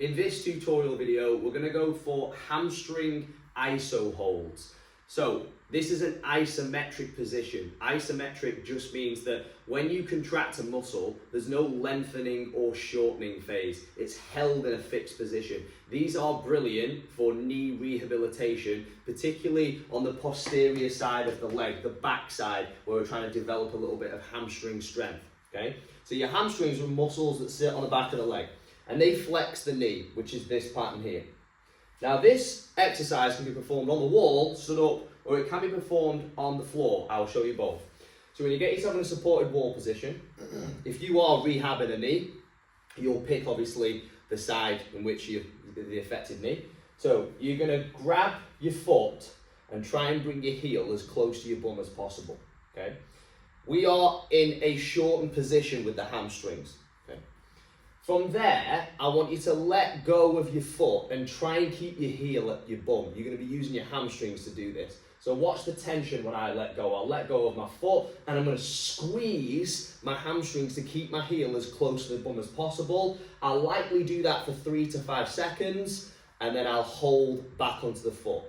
In this tutorial video, we're going to go for hamstring iso holds. So this is an isometric position. Isometric just means that when you contract a muscle, there's no lengthening or shortening phase. It's held in a fixed position. These are brilliant for knee rehabilitation, particularly on the posterior side of the leg, the back side, where we're trying to develop a little bit of hamstring strength. Okay? So your hamstrings are muscles that sit on the back of the leg, and they flex the knee, which is this pattern here. Now this exercise can be performed on the wall, stood up, or it can be performed on the floor. I'll show you both. So when you get yourself in a supported wall position, if you are rehabbing a knee, you'll pick obviously the side in which you the affected knee. So you're going to grab your foot and try and bring your heel as close to your bum as possible. Okay? We are in a shortened position with the hamstrings. Okay? From there, I want you to let go of your foot and try and keep your heel at your bum. You're going to be using your hamstrings to do this. So watch the tension when I let go. I'll let go of my foot and I'm going to squeeze my hamstrings to keep my heel as close to the bum as possible. I'll likely do that for 3 to 5 seconds and then I'll hold back onto the foot.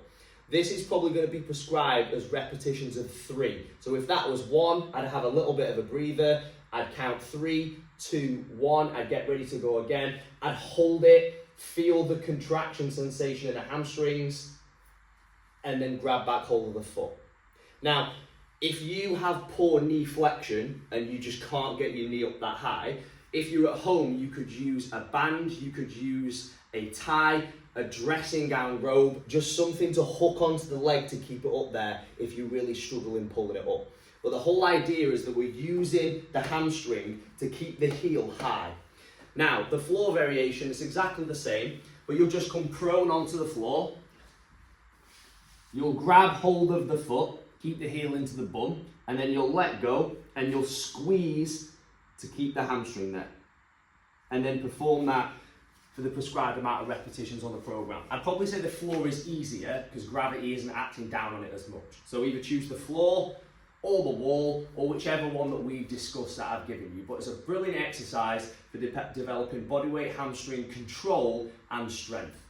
This is probably going to be prescribed as repetitions of 3. So if that was 1, I'd have a little bit of a breather. I'd count 3, 2, 1. I'd get ready to go again. I'd hold it, feel the contraction sensation in the hamstrings, and then grab back hold of the foot. Now, if you have poor knee flexion and you just can't get your knee up that high, if you're at home, you could use a band, you could use a tie, a dressing gown robe, just something to hook onto the leg to keep it up there if you really struggle in pulling it up. But the whole idea is that we're using the hamstring to keep the heel high. Now, the floor variation is exactly the same, but you'll just come prone onto the floor. You'll grab hold of the foot, keep the heel into the bum, and then you'll let go and you'll squeeze to keep the hamstring there. And then perform that for the prescribed amount of repetitions on the program. I'd probably say the floor is easier because gravity isn't acting down on it as much. So either choose the floor or the wall, or whichever one that we've discussed that I've given you. But it's a brilliant exercise for developing bodyweight hamstring control and strength.